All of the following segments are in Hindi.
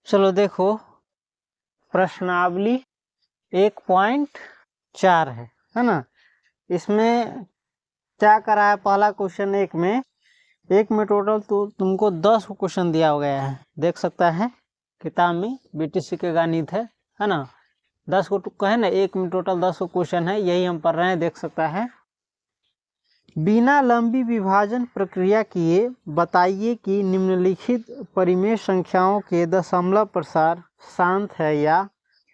चलो देखो, प्रश्नावली 1.4 है ना। इसमें क्या करा है, पहला क्वेश्चन एक में टोटल तो तुमको 10 क्वेश्चन दिया हो गया है, देख सकता है किताब में, बीटीसी के गणित है ना। 10 को कहे ना, एक में टोटल 10 क्वेश्चन है, यही हम पढ़ रहे हैं, देख सकता है। बिना लंबी विभाजन प्रक्रिया किए बताइए कि निम्नलिखित परिमेय संख्याओं के दशमलव प्रसार शांत है या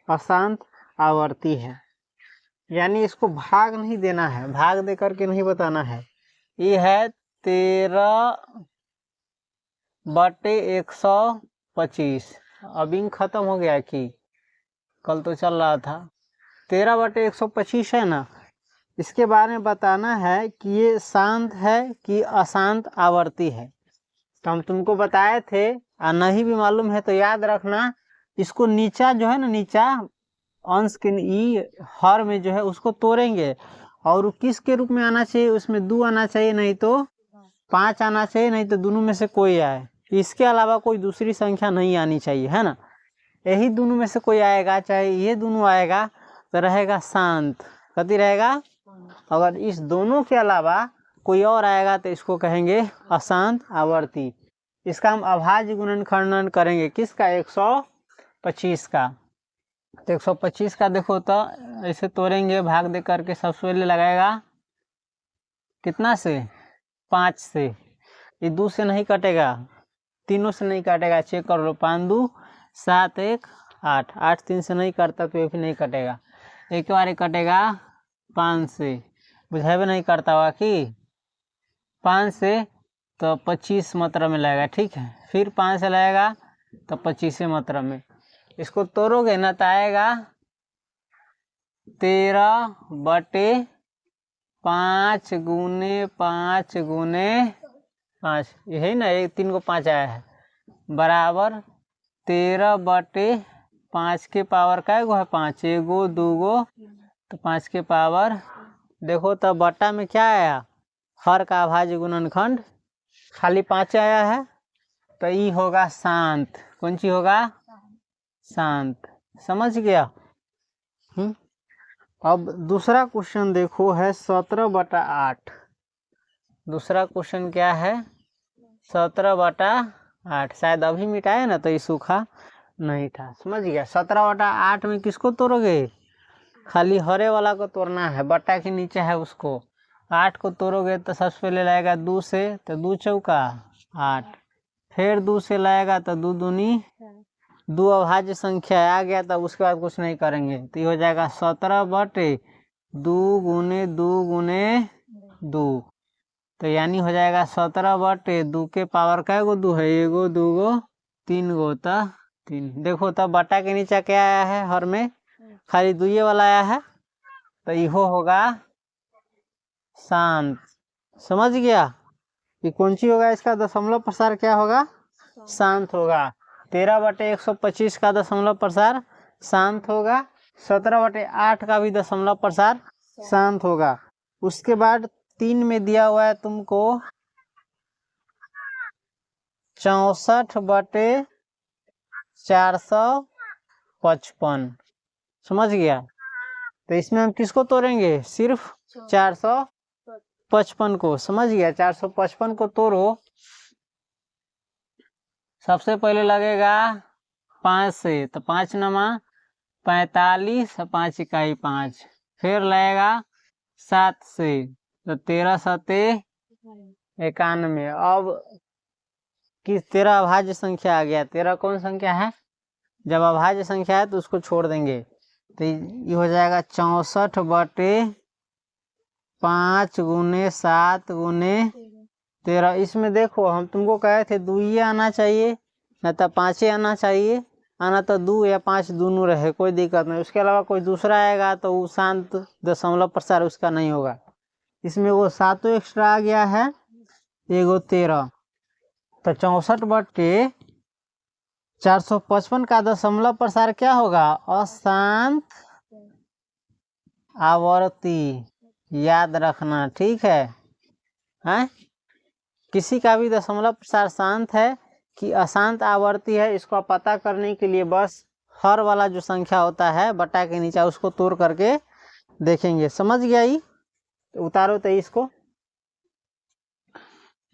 अशांत आवर्ती है। यानी इसको भाग नहीं देना है, भाग दे करके नहीं बताना है। ये है 13/125। अब इंक खत्म हो गया कि कल तो चल रहा था। 13/125 है ना, इसके बारे में बताना है कि ये शांत है कि अशांत आवर्ती है। तो हम तुमको बताए थे, और नहीं भी मालूम है तो याद रखना, इसको नीचा जो है ना, नीचा अंश के ई हर में जो है उसको तोड़ेंगे, और किस के रूप में आना चाहिए, उसमें 2 आना चाहिए, नहीं तो 5 आना चाहिए, नहीं तो दोनों में से कोई आए। इसके अलावा कोई दूसरी संख्या नहीं आनी चाहिए, है ना। यही दोनों में से कोई आएगा, चाहे ये दोनों आएगा तो रहेगा शांत, कति रहेगा। अगर इस दोनों के अलावा कोई और आएगा तो इसको कहेंगे अशांत आवर्ती। इसका हम अभाज्य गुणनखंडन करेंगे, किसका, 125 का। तो 125 का देखो तो ऐसे तोड़ेंगे, भाग दे करके सबसे पहले लगाएगा कितना से, 5 से। ये 2 से नहीं कटेगा, तीनों से नहीं काटेगा, चेक कर लो। 5 2 7 1 8, 8 3 से नहीं कटता तो ये भी नहीं कटेगा। एक बार कटेगा 5 से, बुझावे नहीं करता हुआ कि 5 से तो 25 मात्रा में लगेगा, ठीक है। फिर 5 से लगेगा तो 25 मात्रा में। इसको तोड़ोगे ना तो आएगा 13/5 गुने 5 गुने 5, यही ना, एक 3 को 5 आया है, बराबर 13/5 के पावर का गो है 5, 1 2 तो 5 के पावर। देखो तो बट्टा में क्या आया, हर का अभाज्य गुणनखंड, खाली 5 आया है, तो ये होगा शांत। कौन सी होगा, शांत। समझ गया। अब दूसरा क्वेश्चन देखो है 17/8। दूसरा क्वेश्चन क्या है, 17/8। शायद अभी मिटाया ना तो ये सूखा नहीं था, समझ गया। 17/8 में किसको तोड़ोगे, खाली हरे वाला को तोड़ना है, बट्टा के नीचे है उसको। 8 को तोड़ोगे तो सबसे पहले लगेगा 2 से, तो 2 चौका 8, फिर 2 से लगेगा तो 2 दूनी 2 अभाज्य संख्या आ गया, तब उसके बाद कुछ नहीं करेंगे, तो ये हो जाएगा 17/2 गुने 2 गुने 2। तो यानी हो जाएगा 17/2 के पावर का गो 2 है, 1 2 3 तो 3। देखो तब बट्टा के नीचे क्या आया है, हर में खाली 2 वाला आया है, तो यहो होगा शांत। समझ गया कि कौन सी होगा, इसका दशमलव प्रसार क्या होगा, शांत होगा। 13/125 का दशमलव प्रसार शांत होगा, 17/8 का भी दशमलव प्रसार शांत होगा। उसके बाद 3 में दिया हुआ है तुमको 64/455। समझ गया। तो इसमें हम किसको तोड़ेंगे, सिर्फ 455 को। समझ गया, 455 को तोड़ो। सबसे पहले लगेगा 5 से, तो 5 नमा 45, 5 इकाई 5। फिर लगेगा 7 से, तो 13 7 91। अब किस 13 अभाज्य संख्या आ गया, 13 कौन संख्या है, जब अभाज्य संख्या है तो उसको छोड़ देंगे, तो ये हो जाएगा 64/5 गुने 7 गुने 13। इसमें देखो हम तुमको कहे थे 2 ही आना चाहिए, न तो 5 आना चाहिए, आना तो 2 या 5 दोनों रहे, कोई दिक्कत नहीं। उसके अलावा कोई दूसरा आएगा तो वो शांत दशमलव प्रसार उसका नहीं होगा। इसमें वो 7 एक्स्ट्रा आ गया है, 1 13, तो 64/455 का दशमलव प्रसार क्या होगा, अशांत आवर्ती। याद रखना, ठीक है। हैं, किसी का भी दशमलव प्रसार शांत है, कि अशांत आवर्ती है, इसको पता करने के लिए बस हर वाला जो संख्या होता है बटा के नीचे उसको तोड़ करके देखेंगे। समझ गया? ही उतारो 23 को।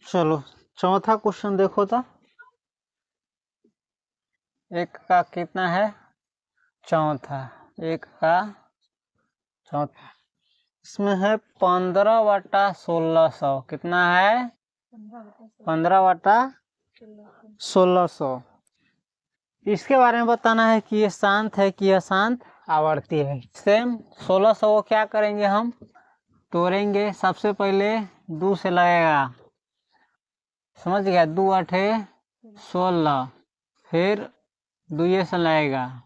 चलो चौथा क्वेश्चन देखो तो। एक का कितना है? चौथा। एक का चौथा, इसमें है 15/1600। कितना है? 15/1600। इसके बारे में बताना है कि ये शांत है कि अशांत आवर्ती है। सेम 1600 को क्या करेंगे हम? तोड़ेंगे। सबसे पहले 2 से लगेगा। समझ गया? 2 8 16। फिर 2 से लगेगा,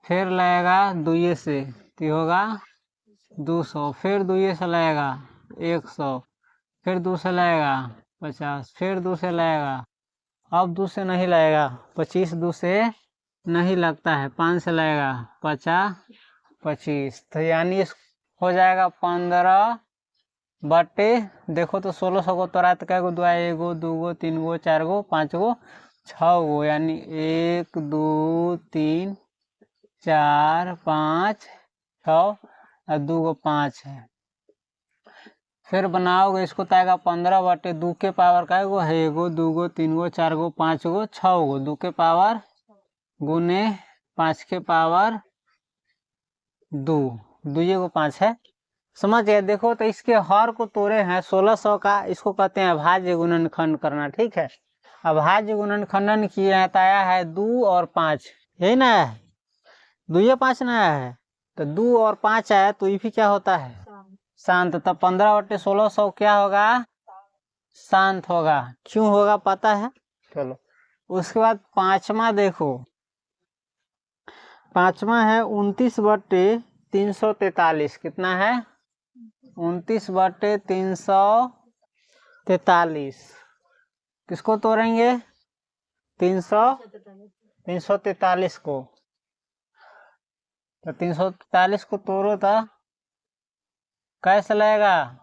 फिर लगेगा 2 से तो होगा 200। फिर 2 से लगेगा 100। फिर 2 से लगेगा 50। फिर 2 से लगेगा, अब 2 से नहीं लगेगा 25। 2 से नहीं लगता है। 5 से लगेगा 50 25। तो यानी हो जाएगा 15 बटे, देखो तो 1600 को तोड़ा तो क्या गो 2 1 2 3 4 5 6 यानी 1 2 3 4 5 6 और 2 5 है। फिर बनाओगे इसको तो आएगा 15/2 के पावर का है 1 2 3 4 5 6 2 के पावर गुने 5 के पावर 2 2 5 है। समझ गए? देखो तो इसके हर को तोड़े हैं 1600 का, इसको कहते हैं अभाज्य गुणनखंड करना। ठीक है, अभाज्य गुणनखंडन किए हैं तो आया है 2 और 5। यही ना है? 2 या 5 ना आया है, तो 2 और 5 आया तो ये भी क्या होता है? शांत। तब 15/1600 क्या होगा? शांत होगा। क्यों होगा पता है? चलो उसके बाद पांचवा देखो। पांचवा है 29/343। कितना है? 29/343। किसको तोड़ेंगे? 343 को। तो 343 को तोड़ो तो कैसे लगेगा?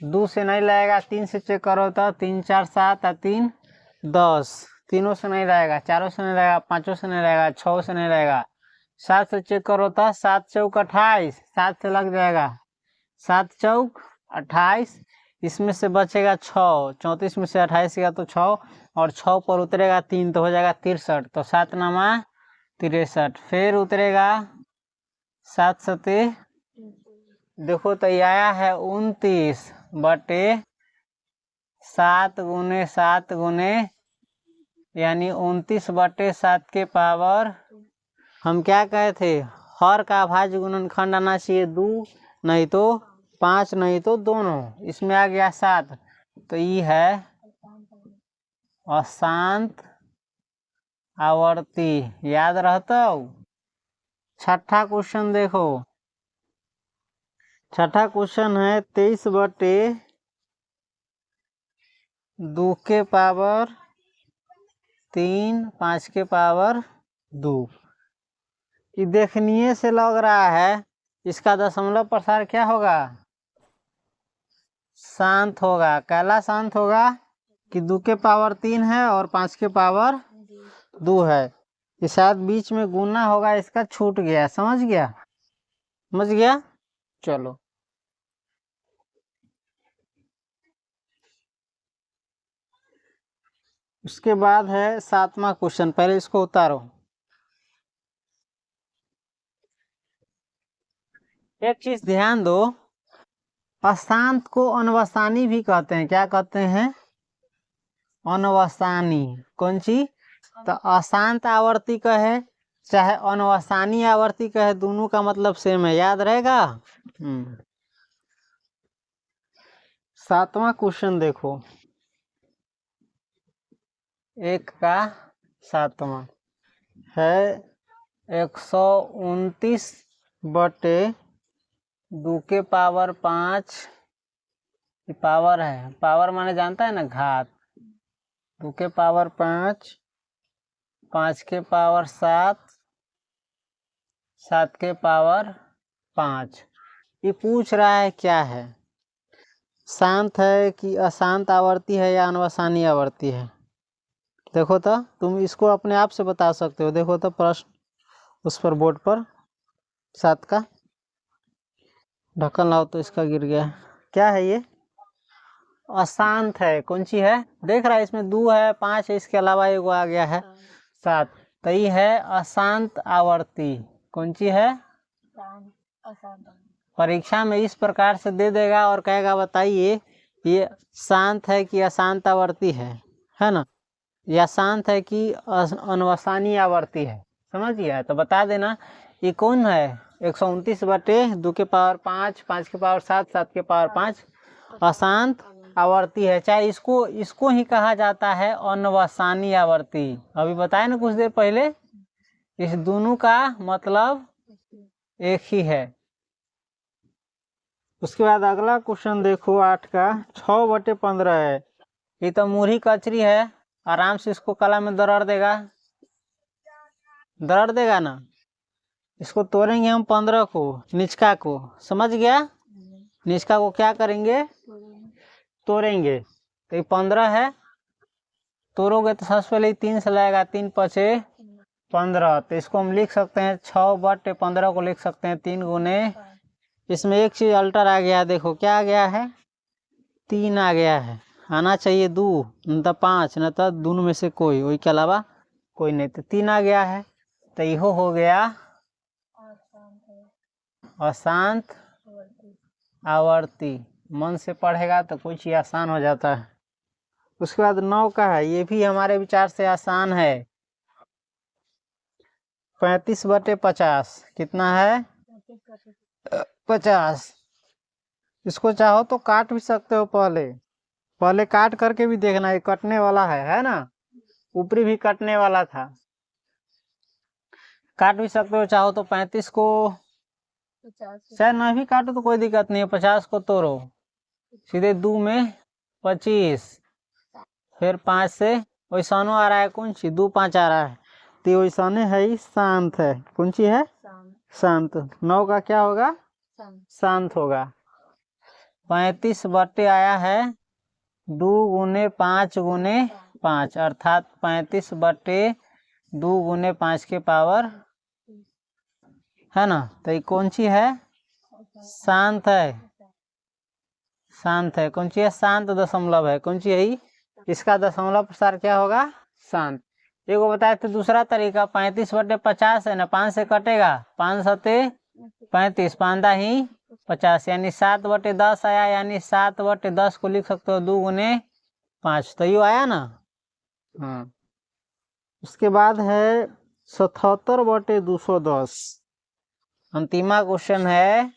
2 से नहीं लगेगा, 3 से चेक करो तो 3 4 7 और 3 10। तीनों से नहीं रहेगा, 4 से नहीं रहेगा, 5 से नहीं रहेगा, 6 से नहीं रहेगा। 7 से चेक करो तो 7 चौक 28। 7 से लग जाएगा, 7 चौक 28। इसमें से बचेगा 6। 34 में से 28 गया तो 6, और 6 पर उतरेगा 3 तो हो जाएगा 63। तो 7 नामा 63। फिर उतरेगा 7 सते, देखो तो ये आया है 29/7 गुने 7 गुने, यानी 29/7 के पावर। हम क्या कहे थे? हर का अभाज्य गुणनखंड आना चाहिए 2, नहीं तो 5, नहीं तो दोनों। इसमें आ गया 7, तो ये है अशांत आवर्ती। याद रहता? छठा क्वेश्चन देखो। छठा क्वेश्चन है 23/2 के पावर 3 5 के पावर 2। ये देखने से लग रहा है इसका दशमलव प्रसार क्या होगा? शांत होगा। कैला शांत होगा कि 2 के पावर 3 है और 5 के पावर 2 है। ये शायद बीच में गुना होगा, इसका छूट गया। समझ गया? समझ गया? चलो उसके बाद है 7वां क्वेश्चन। पहले इसको उतारो। एक चीज ध्यान दो, अशांत को अनवसानी भी कहते हैं। क्या कहते हैं? अनवसानी। कौन सी? तो अशांत आवर्ती कहे चाहे अनवसानी आवर्ती कहे, दोनों का मतलब सेम है। याद रहेगा? 7वां क्वेश्चन देखो। 1 का 7वां है 129/2 के पावर 5। पावर है, पावर माने जानता है ना, घात। 2 के पावर 5, 5 के पावर 7, 7 के पावर 5। ये पूछ रहा है क्या है? शांत है कि अशांत आवर्ती है या अनवसानी आवर्ती है? देखो तो तुम इसको अपने आप से बता सकते हो। देखो तो प्रश्न उस पर बोर्ड पर 7 का ढक्कन लाओ तो इसका गिर गया। क्या है ये? अशांत है। कौन सी है? देख रहा है इसमें 2 है, 5 है, इसके अलावा एगो आ गया है 7। तो ये है अशांत आवर्ती। कौन सी है? परीक्षा में इस प्रकार से दे देगा और कहेगा बताइए ये शांत है कि अशांत आवर्ती है ना, या शांत है कि अनवसानी आवर्ती है। समझ गया? तो बता देना ये कौन है। 129/2 के पावर 5, 5 के पावर 7, 7 के पावर 5 अशांत आवर्ती है। चाहे इसको ही कहा जाता है अनवसानी आवर्ती। अभी बताए ना कुछ देर पहले, इस दोनों का मतलब एक ही है। उसके बाद अगला क्वेश्चन देखो 8 का 6/15 है। ये तो मुरही कचरी है, आराम से इसको कला में दरड़ देगा ना। इसको तोड़ेंगे हम 15 को, निचका को। समझ गया? निचका को क्या करेंगे? तोड़ेंगे। तो ये 15 है, तोड़ोगे तो सबसे पहले 3 से लगेगा, 3 पचे 15। तो इसको हम लिख सकते हैं 6/15 को लिख सकते हैं 3 गुने। इसमें एक चीज अल्टर आ गया, देखो क्या आ गया है? 3 आ गया है। आना चाहिए 2, न तो 5, न तो दोनों में से कोई, वही के अलावा कोई नहीं। तो 3 आ गया है। तो यहो हो गया अशांत आवर्ती। मन से पढ़ेगा तो कोई चीज आसान हो जाता है। उसके बाद 9 का है, ये भी हमारे विचार से आसान है। 35/50 कितना है? 50। इसको चाहो तो काट भी सकते हो। पहले काट करके भी देखना, ये कटने वाला है ना, ऊपरी भी कटने वाला था। काट भी सकते हो चाहो तो। 35 को चाहे ना भी काटो तो कोई दिक्कत नहीं है। 50 को तोड़ो, सीधे 2 में 25, फिर 5 से वैसानो आ रहा है। कौन सी? 2, 5 आ रहा है, तो वैसाने है ही शांत है। कौन सी है? शांत। 9 का क्या होगा? शांत होगा। 35 आया है 2 गुने 5 गुने 5, अर्थात 35/2 गुने 5 के पावर, है ना। तो ये कौन सी है? शांत है। शांत है। कौन सी है? शांत दशमलव है। कौन सी है? इसका दशमलव प्रसार क्या होगा? शांत। एगो बताए थे दूसरा तरीका, 35/50 है ना, 5 से कटेगा, 5 सते 35, 5 ही 50, यानी 7/10 आया, यानी 7/10 को लिख सकते हो 2 गुने 5। तो ये आया ना। हाँ। उसके बाद है 77/210। अंतिमा क्वेश्चन है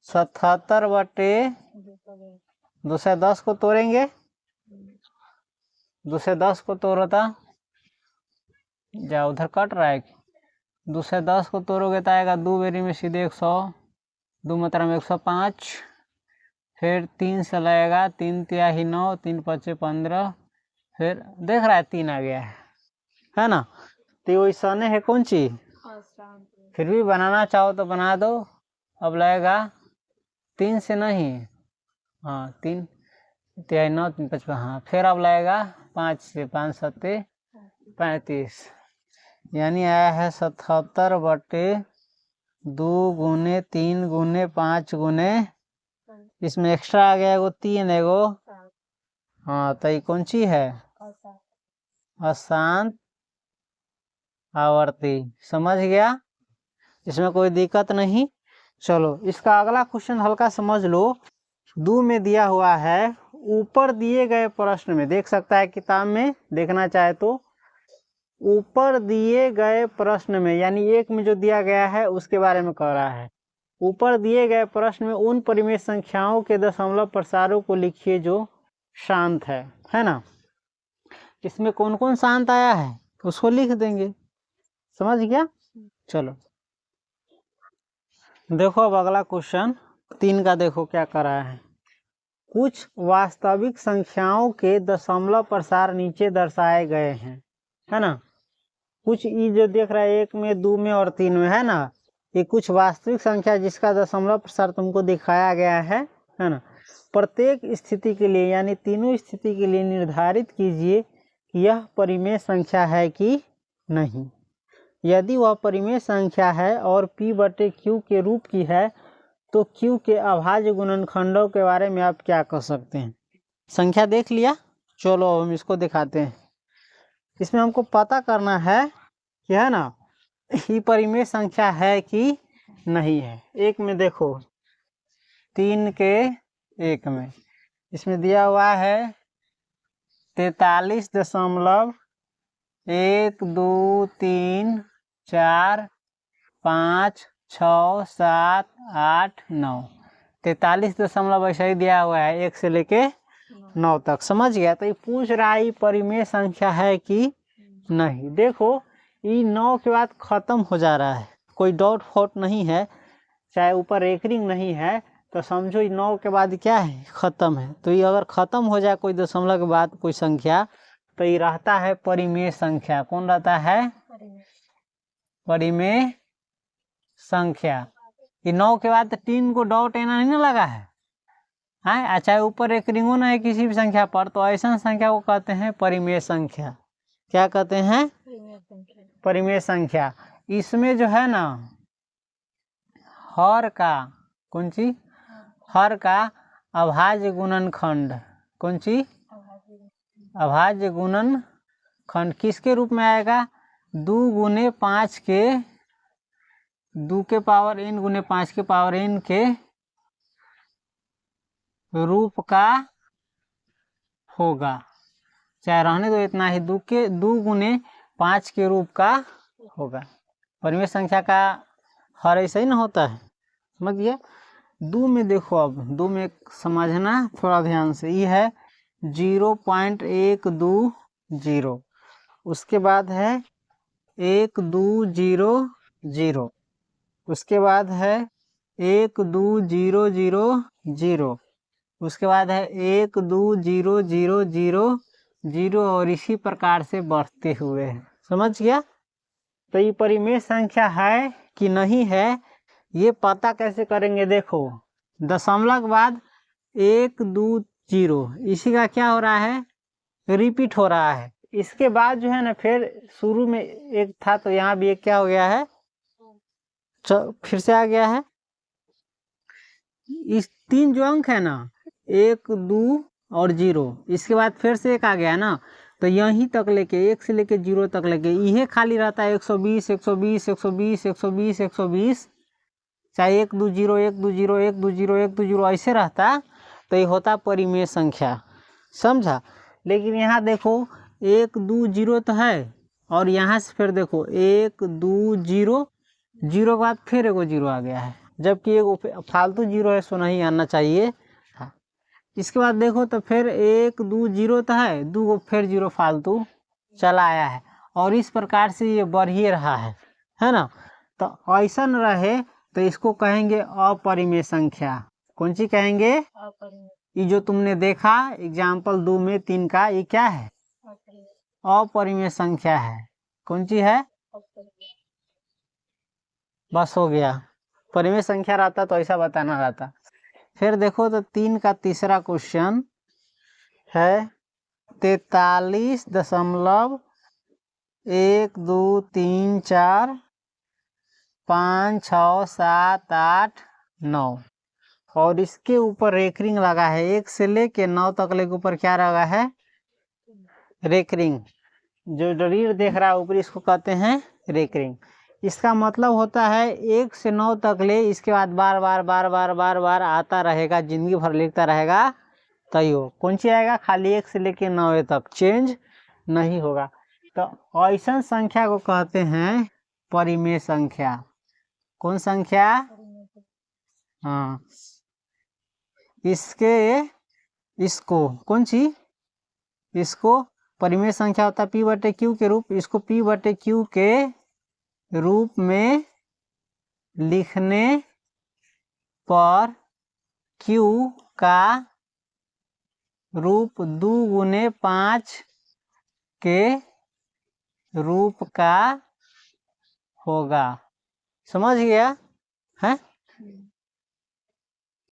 77/210 को तोड़ेंगे। 210 को तोड़ो था, जा उधर कट रहा है। 210 को तोड़ोगे तो आएगा 2 बेरी में सीधे 100, 2 मात्रा में 105, फिर 3 से लगेगा, 3 तिहाई 9, 3 पचे 15, फिर देख रहा है 3 आ गया है ना। तो वैसा है कौन सी? फिर भी बनाना चाहो तो बना दो। अब लगेगा 3 से नहीं, हाँ 3 तिहाई 9, 3 55, हाँ। फिर अब लगेगा 5 से, 5 सत्ते 35, यानी आया है 77/2 गुने 3 गुने 5 गुने, इसमें एक्स्ट्रा आ गया एगो 3 एगो, हाँ। तो ये कौन सी है? अशांत आवर्ती। समझ गया? इसमें कोई दिक्कत नहीं। चलो इसका अगला क्वेश्चन हल्का समझ लो। 2 में दिया हुआ है, ऊपर दिए गए प्रश्न में, देख सकता है किताब में देखना चाहे तो, ऊपर दिए गए प्रश्न में, यानी 1 में जो दिया गया है उसके बारे में कह रहा है। ऊपर दिए गए प्रश्न में उन परिमेय संख्याओं के दशमलव प्रसारों को लिखिए जो शांत है ना। इसमें कौन कौन शांत आया है उसको लिख देंगे। समझ गया? चलो देखो अब अगला क्वेश्चन 3 का देखो क्या कर रहा है। कुछ वास्तविक संख्याओं के दशमलव प्रसार नीचे दर्शाए गए हैं, है ना। कुछ ये जो देख रहा है 1 में, 2 में और 3 में, है ना, ये कुछ वास्तविक संख्या जिसका दशमलव प्रसार तुमको दिखाया गया है ना। प्रत्येक स्थिति के लिए, यानी तीनों स्थिति के लिए निर्धारित कीजिए कि यह परिमेय संख्या है कि नहीं। यदि वह परिमेय संख्या है और p/q के रूप की है तो q के अभाज्य गुणनखंडों के बारे में आप क्या कह सकते हैं। संख्या देख लिया, चलो हम इसको दिखाते हैं। इसमें हमको पता करना है कि है ना ये परिमेय संख्या है कि नहीं है। एक में देखो 3 के 1 में इसमें दिया हुआ है 43.123456789 43 ऐसा ही दिया हुआ है 1 से लेके 9 तक। समझ गया। तो ये पूछ रहा है परिमेय संख्या है कि नहीं। देखो ये 9 के बाद खत्म हो जा रहा है, कोई डॉट फॉट नहीं है, चाहे ऊपर रेकरिंग नहीं है, तो समझो 9 के बाद क्या है, खत्म है। तो ये अगर खत्म हो जाए कोई दशमलव के बाद कोई संख्या तो ये रहता है परिमेय संख्या। कौन रहता है, परिमेय संख्या। ये 9 के बाद 3 को डॉट एना नहीं ना लगा है, हाँ, चाहे ऊपर एक रिंगो ना है किसी भी संख्या पर, तो ऐसा संख्या को कहते हैं परिमेय संख्या। क्या कहते हैं, परिमेय संख्या। इसमें जो है ना हर का कौन सी, हर का अभाज्य गुणनखंड, कौन सी, अभाज्य गुणनखंड किसके रूप में आएगा, 2 गुने 5 के 2 के पावर n गुने 5 के पावर n के रूप का होगा। चाहे रहने दो इतना ही, 2 गुने 5 के रूप का होगा। परिमेय संख्या का हर ऐसा ही ना होता है, समझ गया। 2 में देखो, अब 2 में समझना थोड़ा ध्यान से। ये है 0.120, उसके बाद है 1200, उसके बाद है 12000, उसके बाद है 12000 और इसी प्रकार से बढ़ते हुए हैं। समझ गया। तो ये परिमेय संख्या है कि नहीं है ये पता कैसे करेंगे। देखो दशमलव के बाद 120, इसी का क्या हो रहा है, रिपीट हो रहा है। इसके बाद जो है ना फिर शुरू में एक था तो यहाँ भी एक क्या हो गया है, फिर से आ गया है। इस 3 जो अंक है ना 1 2 और 0, इसके बाद फिर से एक आ गया ना, तो यहीं तक लेके 1 से लेके 0 तक लेके यह खाली रहता है 120 120 120 120 120, चाहे 120 120 120 120 ऐसे रहता, तो ये होता परिमेय संख्या। समझा। लेकिन यहाँ देखो 120 तो है और यहाँ से फिर देखो 120, 0 के बाद फिर एगो 0 आ गया है, जबकि एगो फालतू 0 है, सो नहीं आना चाहिए। हाँ। इसके बाद देखो तो फिर 120 तो है, 2 गो फिर 0 फालतू चला आया है, और इस प्रकार से ये बढ़ ही रहा है ना। तो ऐसा न रहे तो इसको कहेंगे अपरिमेय संख्या। कौन सी कहेंगे, ये जो तुमने देखा एग्जाम्पल 2 में 3 का, ये क्या है, अपरिमेय संख्या है। कौन सी है, बस हो गया। परिमेय संख्या रहता तो ऐसा बताना रहता। फिर देखो तो 3 का तीसरा क्वेश्चन है 43.123456789 और इसके ऊपर रेकरिंग लगा है 1 से लेके 9 तक लेके ऊपर क्या लगा है, रेकरिंग। जो रीड देख रहा है ऊपर इसको कहते हैं रेकरिंग। इसका मतलब होता है 1 से 9 तक ले, इसके बाद बार बार बार बार बार बार आता रहेगा, जिंदगी भर लिखता रहेगा, तैयो कौन सी आएगा, खाली 1 से लेके 9 तक चेंज नहीं होगा। तो ऐसा संख्या को कहते हैं परिमेय संख्या। कौन संख्या, हाँ, इसको कौन सी, इसको परिमेय संख्या होता है p/q के रूप, इसको p/q के रूप में लिखने पर q का रूप 2 गुने 5 के रूप का होगा। समझ गया है।